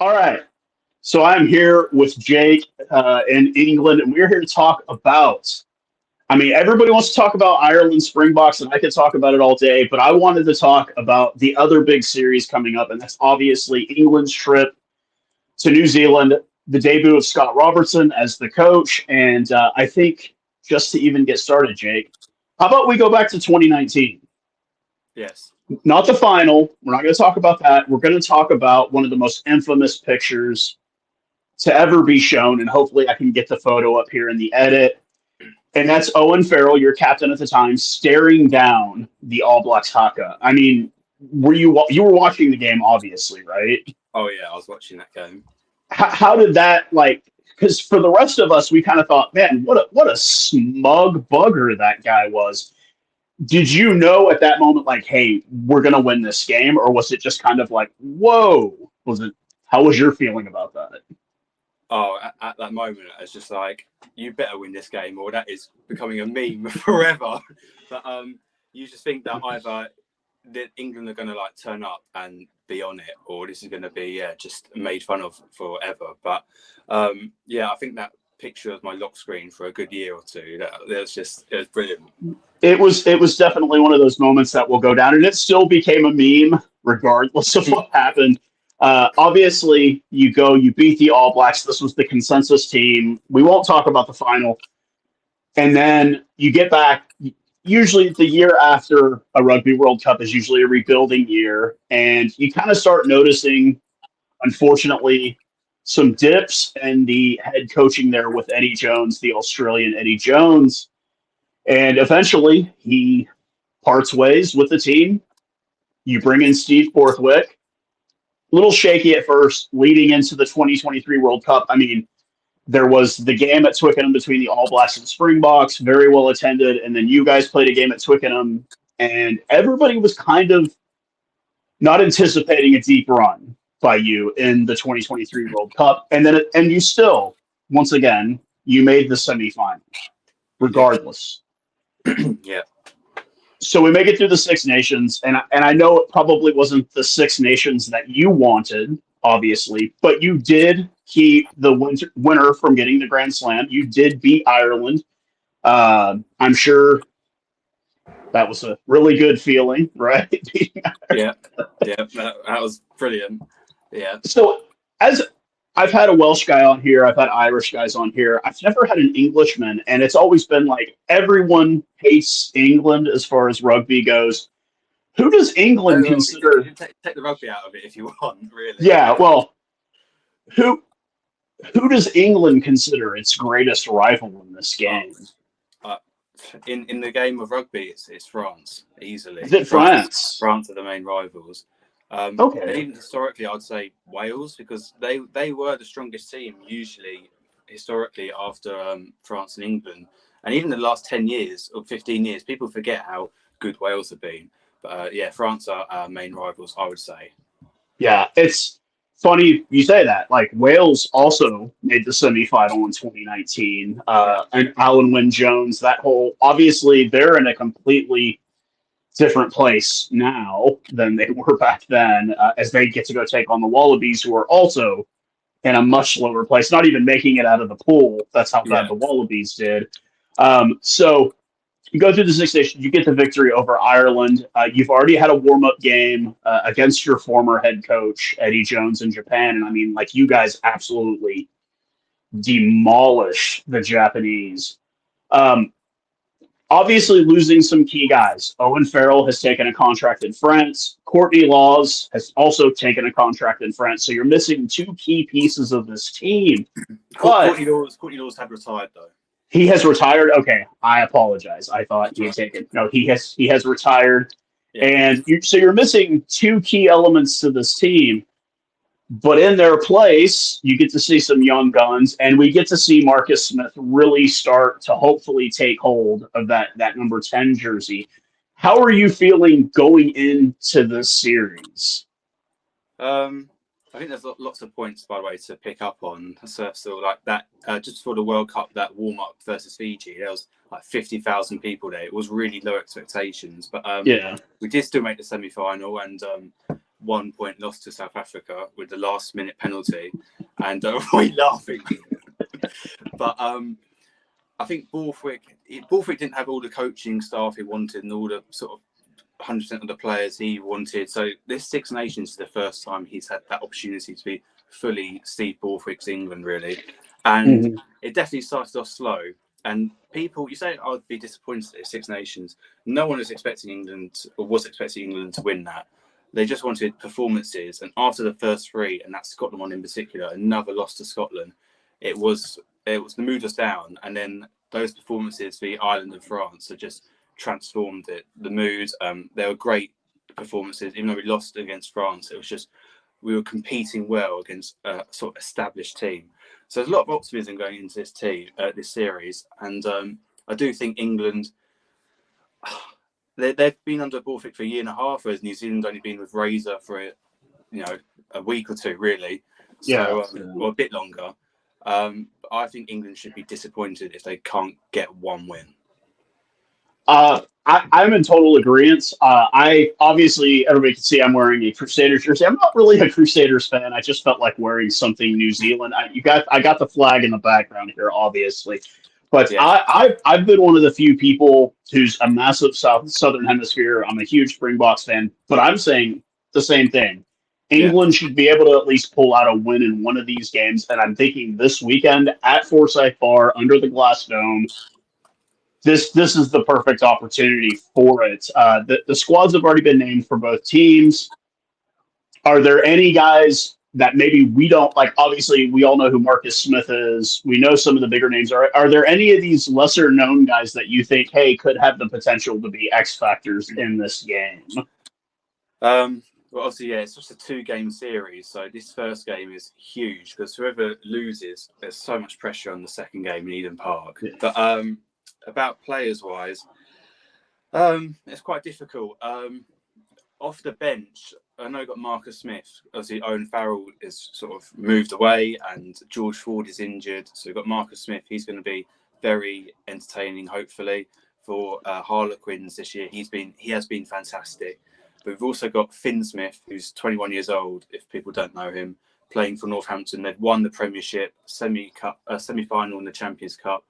All right. So I'm here with Jake in England, and we're here to talk about. I mean, everybody wants to talk about Ireland Springboks, and I could talk about it all day, but I wanted to talk about the other big series coming up, and that's obviously England's trip to New Zealand, the debut of Scott Robertson as the coach. And I think just to even get started, Jake, how about we go back to 2019? Yes. Not the final. We're not going to talk about that. We're going to talk about one of the most infamous pictures to ever be shown, and hopefully I can get the photo up here in the edit. And that's Owen Farrell, your captain at the time, staring down the All Blacks haka. I mean, you were watching the game, obviously, right? Oh yeah, I was watching that game. How did that like? Because for the rest of us, we kind of thought, man, what a smug bugger that guy was. Did you know at that moment, like, hey, we're gonna win this game, or was it just kind of like, whoa? Was it? How was your feeling about that? Oh, at that moment, it's just like you better win this game, or that is becoming a meme forever. But you just think that either that England are going to like turn up and be on it, or this is going to be just made fun of forever. But yeah, I think that picture was my lock screen for a good year or two. It was brilliant. It was definitely one of those moments that will go down, and it still became a meme regardless of what happened. Obviously, you beat the All Blacks. This was the consensus team. We won't talk about the final, and then you get back. Usually, the year after a Rugby World Cup is usually a rebuilding year, and you kind of start noticing, unfortunately, some dips in the head coaching there with Eddie Jones, the Australian Eddie Jones. And eventually, he parts ways with the team. You bring in Steve Borthwick. A little shaky at first, leading into the 2023 World Cup. I mean, there was the game at Twickenham between the All Blacks and Springboks, very well attended. And then you guys played a game at Twickenham, and everybody was kind of not anticipating a deep run by you in the 2023 World Cup. And you still, once again, you made the semifinal, Yeah, regardless. yeah. So we make it through the Six Nations, and I know it probably wasn't the Six Nations that you wanted, obviously, but you did keep the winner from getting the Grand Slam. You did beat Ireland. I'm sure that was a really good feeling, right? Yeah, yeah, that was brilliant. Yeah. So, as I've had a Welsh guy on here, I've had Irish guys on here. I've never had an Englishman, and it's always been like everyone hates England as far as rugby goes. Who does England Well, consider? take the rugby out of it if you want, really. Yeah, well, who who does England consider its greatest rival in this Oh, game? uh, in the game of rugby, it's France easily. Is it France? France are the main rivals. And Okay. even historically, I'd say Wales because they were the strongest team usually historically after France and England. And even the last 10 years or 15 years, people forget how good Wales have been. But yeah, France are our main rivals, I would say. Yeah, it's funny you say that. Like Wales also made the semifinal in 2019, Yeah, and Alan Wynne Jones. That whole obviously they're in a completely different place now than they were back then, as they get to go take on the Wallabies, who are also in a much lower place, not even making it out of the pool. That's how bad yeah, the Wallabies did. So you go through the Six Nations, you get the victory over Ireland. You've already had a warm up game against your former head coach, Eddie Jones, in Japan. And I mean, like, you guys absolutely demolish the Japanese. Um, Obviously, losing some key guys. Owen Farrell has taken a contract in France. Courtney Laws has also taken a contract in France. So you're missing two key pieces of this team. But Courtney Laws had retired though. he has retired. Okay, I apologize. I thought That's he had right. taken. No, he has retired, Yeah, and so you're missing two key elements to this team. But in their place, you get to see some young guns, and we get to see Marcus Smith really start to hopefully take hold of that number 10 jersey. How are you feeling going into this series? Um, I think there's lots of points, by the way, to pick up on. So like that, just before the World Cup, that warm up versus Fiji, there was like 50,000 people there. It was really low expectations, but Yeah. we did still make the semi final, and 1 point loss to South Africa with the last minute penalty, and we're laughing. But I think Borthwick didn't have all the coaching staff he wanted and all the sort of 100% of the players he wanted. So this Six Nations is the first time he's had that opportunity to be fully Steve Borthwick's England, really. And it definitely started off slow. And people, you say, I'd be disappointed at Six Nations. No one was expecting England to win that. They just wanted performances. And after the first three, and that Scotland one in particular, another loss to Scotland, it was the mood was down. And then those performances for Ireland and France have just transformed it. The mood, they were great performances. Even though we lost against France, it was just we were competing well against a sort of established team. So there's a lot of optimism going into this series, and I do think England, they've been under Borthwick for a year and a half, whereas New Zealand only been with Razor for a week or two, really. So or a bit longer. I think England should be disappointed if they can't get one win. I'm in total agreement. I obviously, everybody can see I'm wearing a Crusaders jersey. I'm not really a Crusaders fan. I just felt like wearing something New Zealand. I got the flag in the background here, obviously, but yeah. I've been one of the few people who's a massive Southern Hemisphere. I'm a huge Springboks fan, but I'm saying the same thing. England should be able to at least pull out a win in one of these games, and I'm thinking this weekend at Forsyth Bar under the Glass Dome. This is the perfect opportunity for it. The squads have already been named for both teams. Are there any guys that maybe we don't like? Obviously, we all know who Marcus Smith is. We know some of the bigger names. Are there any of these lesser known guys that you think, hey, could have the potential to be X factors in this game? Well, obviously, it's just a 2-game series. So this first game is huge because whoever loses, there's so much pressure on the second game in Eden Park. Yeah. But about players-wise, it's quite difficult. Off the bench, I know you've got Marcus Smith. Obviously, Owen Farrell is sort of moved away and George Ford is injured. So we've got Marcus Smith. He's going to be very entertaining, hopefully, for Harlequins this year. He has been fantastic. But we've also got Finn Smith, who's 21 years old, if people don't know him, playing for Northampton. They've won the Premiership, semi-final in the Champions Cup,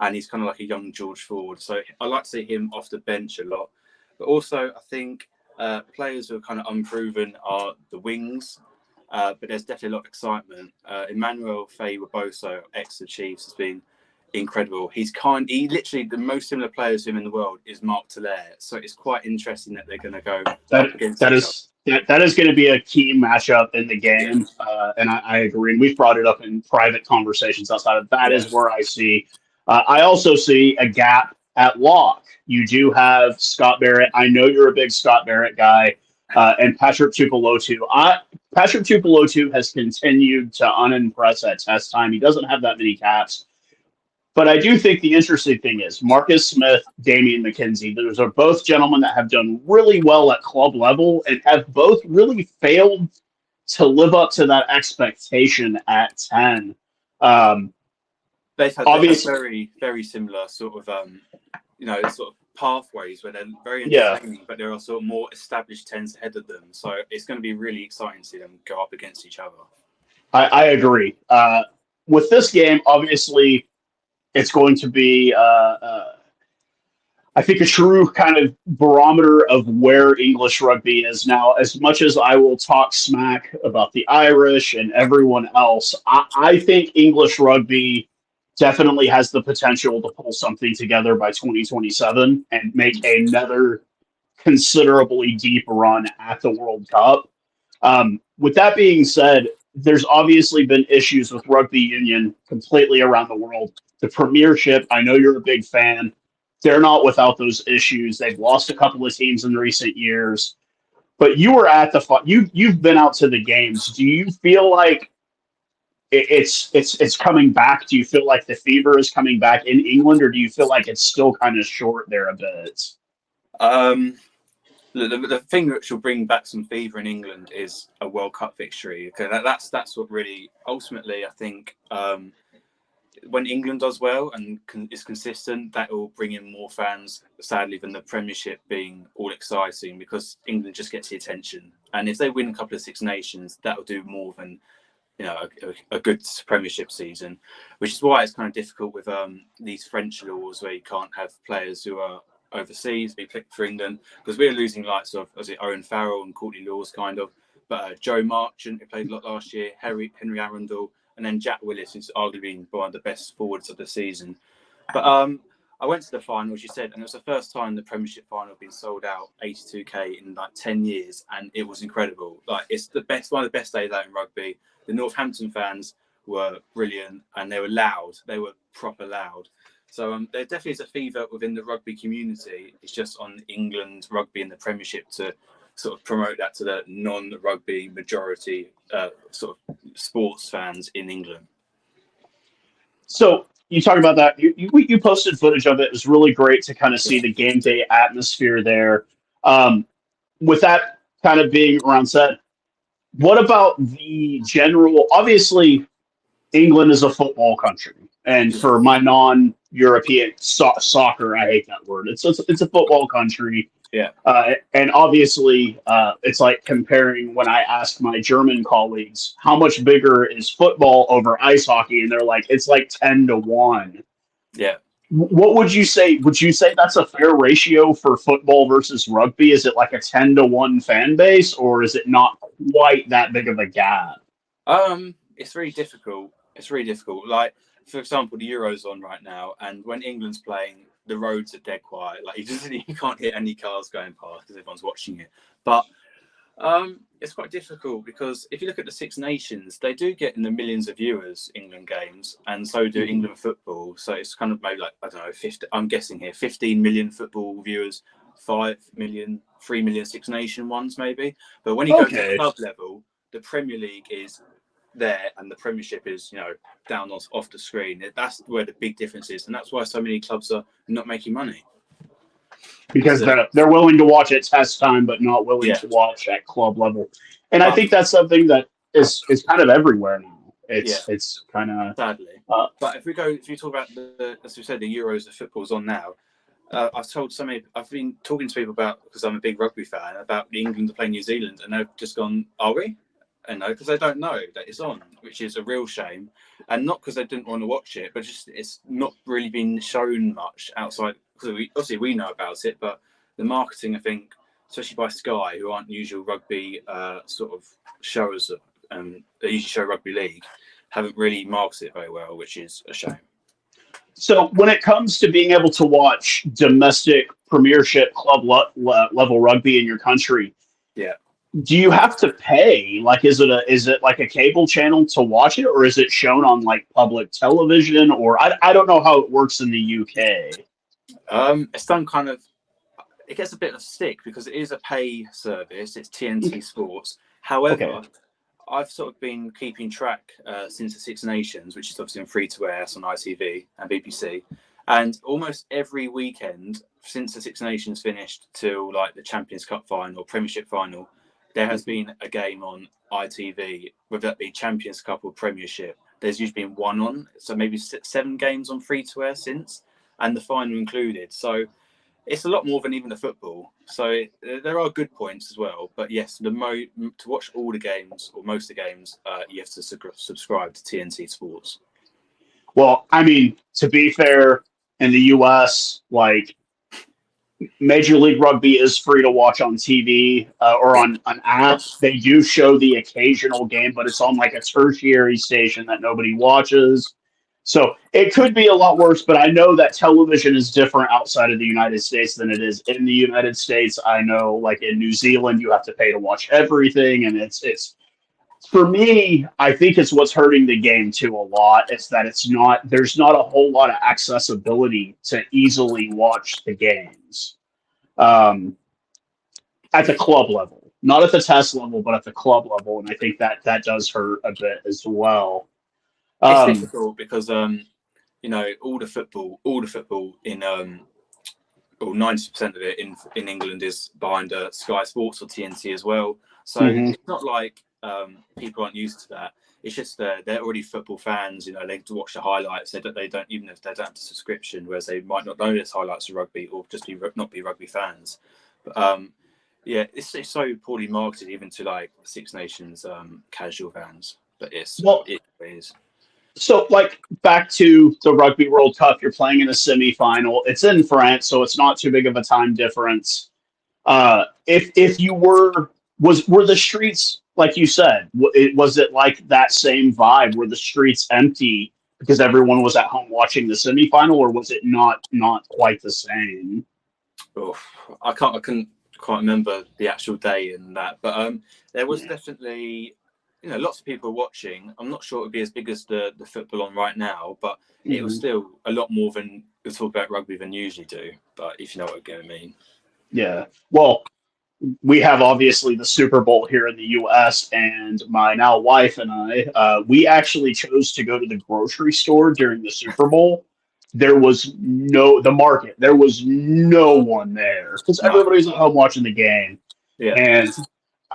and he's kind of like a young George Ford. So I like to see him off the bench a lot. But also, I think players who are kind of unproven are the wings, but there's definitely a lot of excitement. Emmanuel Faye-Reboso, ex-the Chiefs, has been incredible. He literally, the most similar players to him in the world is Mark Telaire. So it's quite interesting that they're going to go up against each other. That is going to be a key matchup in the game, and I agree. And we've brought it up in private conversations outside of that. Is where I see. I also see a gap at lock. You do have Scott Barrett. I know you're a big Scott Barrett guy, and Patrick Tuipulotu. Patrick Tuipulotu has continued to unimpress at test time. He doesn't have that many caps. But I do think the interesting thing is Marcus Smith, Damian McKenzie. Those are both gentlemen that have done really well at club level and have both really failed to live up to that expectation at 10. They've had very, very similar sort of, sort of pathways where they're very entertaining, but there are sort of more established 10s ahead of them. So it's going to be really exciting to see them go up against each other. I agree. With this game, obviously, it's going to be, I think, a true kind of barometer of where English rugby is now. As much as I will talk smack about the Irish and everyone else, I think English rugby definitely has the potential to pull something together by 2027 and make another considerably deep run at the World Cup. With that being said, there's obviously been issues with rugby union completely around the world. The Premiership, I know you're a big fan. They're not without those issues. They've lost a couple of teams in recent years. But you were at you've been out to the games. Do you feel like it's coming back? Do you feel like the fever is coming back in England, or do you feel like it's still kind of short there a bit? The thing that will bring back some fever in England is a World Cup victory. Okay, that's what really ultimately I think when England does well and is consistent, that will bring in more fans, sadly, than the Premiership being all exciting, because England just gets the attention. And if they win a couple of Six Nations, that will do more than a good Premiership season, which is why it's kind of difficult with these French laws where you can't have players who are overseas be picked for England, because we're losing likes of Owen Farrell and Courtney Lawes kind of, but Joe Marchant, who played a lot last year, Henry Arundel, and then Jack Willis, who's arguably one of the best forwards of the season. But I went to the final, as you said, and it was the first time the Premiership final had been sold out 82k in like 10 years, and it was incredible. Like, it's one of the best days out in rugby. The Northampton fans were brilliant, and they were loud. They were proper loud. So there definitely is a fever within the rugby community. It's just on England rugby and the Premiership to sort of promote that to the non-rugby majority sort of sports fans in England. So you talk about that. You posted footage of it. It was really great to kind of see the game day atmosphere there. With that kind of being around set, what about the general? Obviously, England is a football country, and for my non-European soccer, I hate that word. It's a football country. Yeah. And obviously, it's like comparing when I ask my German colleagues how much bigger is football over ice hockey, and they're like, it's like 10-1. Yeah. What would you say? Would you say that's a fair ratio for football versus rugby? Is it like a 10-1 fan base, or is it not quite that big of a gap? It's really difficult. It's really difficult. Like, for example, the Euro's on right now, and when England's playing, the roads are dead quiet. Like, you can't hear any cars going past because everyone's watching it. But it's quite difficult, because if you look at the Six Nations, they do get in the millions of viewers, England games, and so do England football. So it's kind of maybe like, I don't know, 50, I'm guessing here, 15 million football viewers, 5 million, 3 million Six Nation ones maybe. But when you go to the club level, the Premier League is there and the Premiership is, down off the screen. That's where the big difference is, and that's why so many clubs are not making money, because they're willing to watch at test time but not willing to watch at club level. And I think that's something that is kind of everywhere now. It's kind of sadly. But if you talk about as we said, the Euros, the football's on now. I've been talking to people about, because I'm a big rugby fan, about England to play New Zealand, and they've just gone, are we? And no, because they don't know that it's on, which is a real shame. And not because they didn't want to watch it, but just it's not really been shown much outside. Because we know about it, but the marketing, I think, especially by Sky, who aren't usual rugby sort of showers, they usually show rugby league, haven't really marketed it very well, which is a shame. So when it comes to being able to watch domestic Premiership club level rugby in your country, do you have to pay? Like, is it like a cable channel to watch it, or is it shown on like public television? Or I don't know how it works in the UK. It's done kind of. It gets a bit of stick because it is a pay service. It's TNT Sports. However, I've sort of been keeping track since the Six Nations, which is obviously on free to air on ITV and BBC, and almost every weekend since the Six Nations finished till like the Champions Cup final or Premiership final, there has been a game on ITV, whether that be Champions Cup or Premiership. There's usually been one on, so maybe 7 games on free to air since, and the final included. So it's a lot more than even the football. So there are good points as well. But yes, to watch all the games or most of the games, you have to subscribe to TNT Sports. Well, I mean, to be fair, in the US, like, Major League Rugby is free to watch on TV or on an app. They do show the occasional game, but it's on like a tertiary station that nobody watches. So it could be a lot worse, but I know that television is different outside of the United States than it is in the United States. I know, like, in New Zealand, you have to pay to watch everything, and it's for me, I think it's what's hurting the game too a lot. It's that there's not a whole lot of accessibility to easily watch the games at the club level, not at the test level, but at the club level. And I think that does hurt a bit as well. It's difficult because all the football in or 90% of it in England is behind Sky Sports or TNT as well. So it's not like people aren't used to that. It's just they're already football fans. You know, they watch the highlights. They don't even if they don't have the subscription, whereas they might not know there's highlights of rugby or just not be rugby fans. But yeah, it's so poorly marketed even to like Six Nations casual fans. But it is. So, like, back to the Rugby World Cup, you're playing in a semifinal. It's in France, so it's not too big of a time difference. If you were the streets, like you said, was it like that same vibe? Were the streets empty because everyone was at home watching the semifinal, or was it not quite the same? Oh, I couldn't quite remember the actual day and that, but there was definitely, you know, lots of people watching. I'm not sure it would be as big as the football on right now, but it was still a lot more than we talk about rugby than usually do. But if you know what I mean. Yeah. Well, we have obviously the Super Bowl here in the U.S., and my now wife and I, we actually chose to go to the grocery store during the Super Bowl. There was the market. There was no one there because No. everybody's at home watching the game. Yeah. And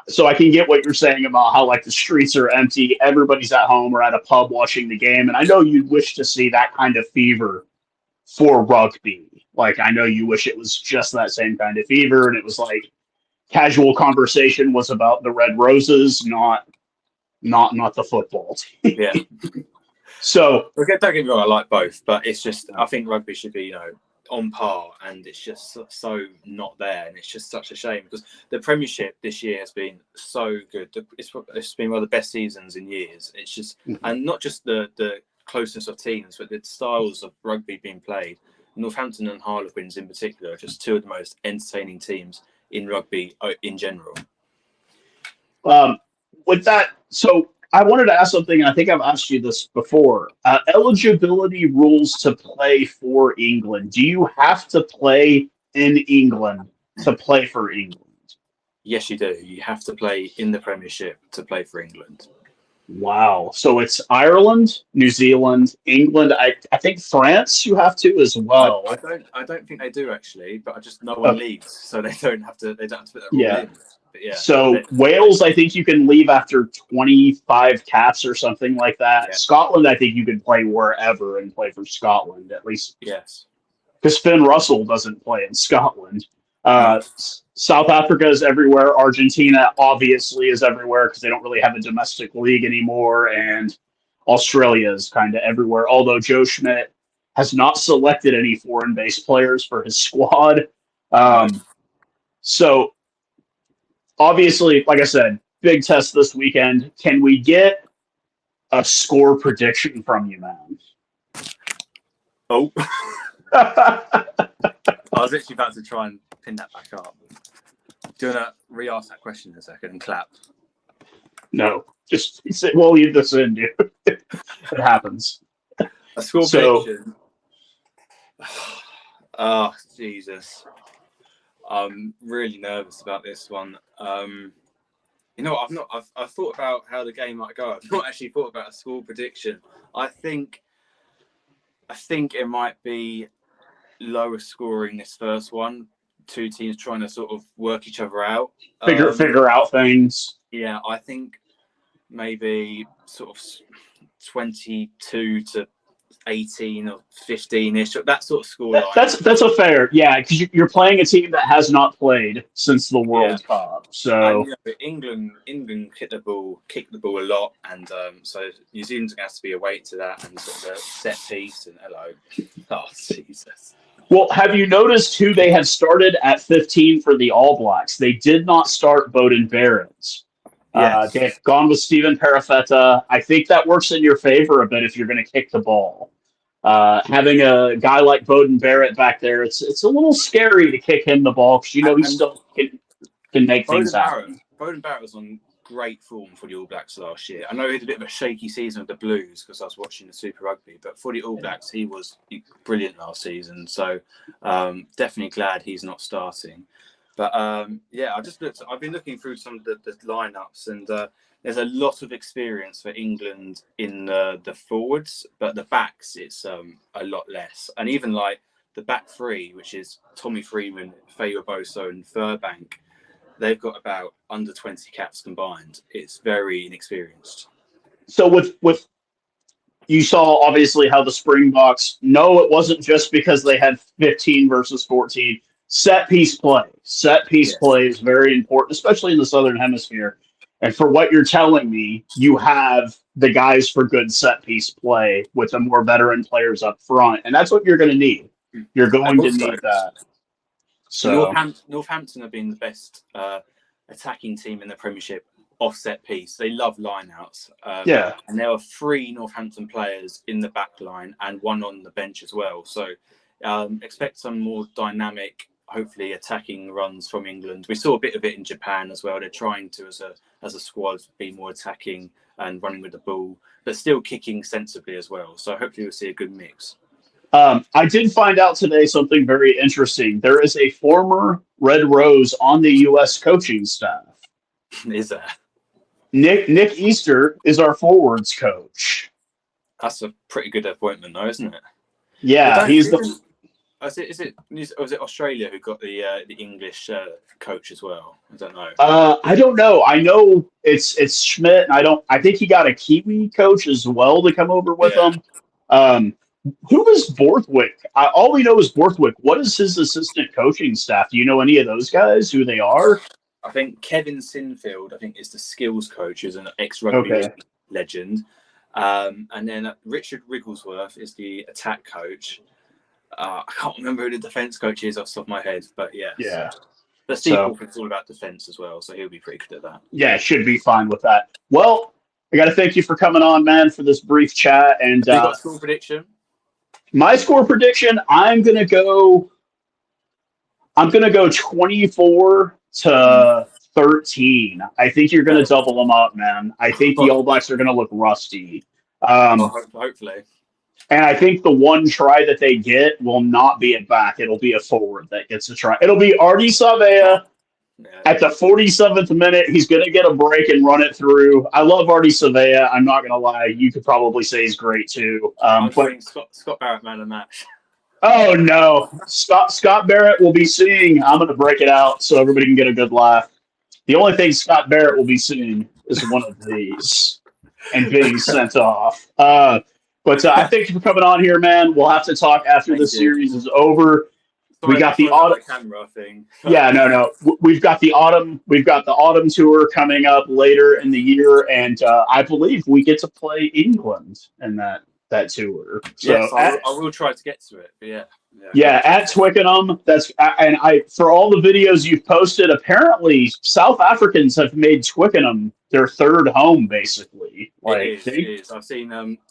so I can get what you're saying about how like the streets are empty, everybody's at home or at a pub watching the game, and I know you'd wish to see that kind of fever for rugby. Like I know you wish it was just that same kind of fever, and it was like casual conversation was about the Red Roses, not the football team. Yeah. So don't get me wrong, I like both, but it's just I think rugby should be, you know, on par, and it's just so not there, and it's just such a shame because the Premiership this year has been so good. It's been one of the best seasons in years. It's just and not just the closeness of teams, but the styles of rugby being played. Northampton and Harlequins in particular are just two of the most entertaining teams in rugby in general. With that, so I wanted to ask something, and I think I've asked you this before. Eligibility rules to play for England. Do you have to play in England to play for England? Yes, you do. You have to play in the Premiership to play for England. Wow. So it's Ireland, New Zealand, England. I think France you have to as well. I don't think they do actually, but I just no one leaves, so they don't have to put that rule in. But yeah. So Wales, I think you can leave after 25 caps or something like that. Yeah. Scotland, I think you can play wherever and play for Scotland, at least. Yes. Because Finn Russell doesn't play in Scotland. South Africa is everywhere. Argentina obviously is everywhere because they don't really have a domestic league anymore. And Australia is kind of everywhere. Although Joe Schmidt has not selected any foreign-based players for his squad. So obviously, like I said, big test this weekend. Can we get a score prediction from you, man? Oh. I was literally about to try and pin that back up. Do you want to re-ask that question in a second and clap? No. Just we'll leave this in, dude. It happens. A score prediction. Oh, Jesus. I'm really nervous about this one. You know, I've thought about how the game might go. I've not actually thought about a score prediction. I think it might be lower scoring this first one. Two teams trying to sort of work each other out. Figure out things. Yeah, I think maybe sort of 22 to 18 or 15-ish, that sort of score line. That's a fair, yeah, because you're playing a team that has not played since the World Cup. So and, you know, England kick the ball a lot, and so New Zealand's going to have to be awake to that and sort of a set piece. And hello, oh Jesus. Well, have you noticed who they have started at 15 for the All Blacks? They did not start Beauden Barrett. Yes. They've gone with Stephen Perifetta. I think that works in your favor a bit if you're going to kick the ball. Having a guy like Beauden Barrett back there, it's a little scary to kick him the ball because you know he still can make things happen. Beauden Barrett was on great form for the All Blacks last year. I know he had a bit of a shaky season with the Blues because I was watching the Super Rugby, but for the All Blacks, he was brilliant last season. So definitely glad he's not starting. But yeah, I've been looking through some of the lineups, and there's a lot of experience for England in the forwards, but the backs, it's a lot less. And even like the back three, which is Tommy Freeman, Faye Boso, and Furbank, they've got about under 20 caps combined. It's very inexperienced. So with you saw obviously how the Springboks. No, it wasn't just because they had 15 versus 14. Set piece play. Set piece Yes. play is very important, especially in the Southern Hemisphere. And for what you're telling me, you have the guys for good set piece play with the more veteran players up front, and that's what you're going to need. You're And going to also, need that. So Northampton have been the best attacking team in the Premiership off set piece. They love lineouts. yeah, And there are 3 Northampton players in the back line and 1 on the bench as well. So expect some more dynamic, hopefully attacking runs from England. We saw a bit of it in Japan as well. They're trying to, as a squad, be more attacking and running with the ball, but still kicking sensibly as well. So hopefully we'll see a good mix. I did find out today something very interesting. There is a former Red Rose on the U.S. coaching staff. Is there? Nick Easter is our forwards coach. That's a pretty good appointment, though, isn't it? Yeah, he's the. Is it Australia who got the English coach as well? I don't know. I don't know. I know it's Schmidt. And I think he got a Kiwi coach as well to come over with him. Who is Borthwick? All we know is Borthwick. What is his assistant coaching staff? Do you know any of those guys? Who they are? I think Kevin Sinfield, is the skills coach, is an ex-rugby legend. And then Richard Wigglesworth is the attack coach. I can't remember who the defence coach is off the top of my head, but yeah. Yeah. But Steve Crawford's all about defence as well, so he'll be pretty good at that. Yeah, should be fine with that. Well, I got to thank you for coming on, man, for this brief chat. And you got a score prediction? My score prediction, I'm gonna go 24-13. I think you're gonna double them up, man. I think the All Blacks are gonna look rusty. Hopefully. And I think the one try that they get will not be a back. It'll be a forward that gets a try. It'll be Artie Savea. At the 47th minute, he's going to get a break and run it through. I love Artie Savea. I'm not going to lie. You could probably say he's great, too. I'm saying Scott Barrett, man of the match. Oh, no. Scott Barrett will be seeing. I'm going to break it out so everybody can get a good laugh. The only thing Scott Barrett will be seeing is one of these and being sent off. But I thank you for coming on here, man. We'll have to talk after the series is over. Sorry, we got the autumn camera thing. Yeah, no. We've got the autumn tour coming up later in the year, and I believe we get to play England in that tour. So yes, I will try to get to it. But yeah, at Twickenham. For all the videos you've posted, apparently South Africans have made Twickenham their third home, basically. It is. I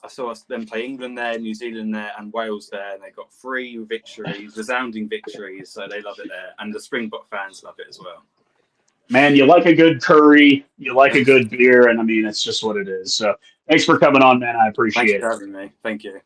saw them play England there, New Zealand there, and Wales there, and they got 3 victories, resounding victories. So they love it there, and the Springbok fans love it as well. Man, you like a good curry, you like a good beer, and it's just what it is. So thanks for coming on, man. I appreciate it. Thanks for having me. Thank you.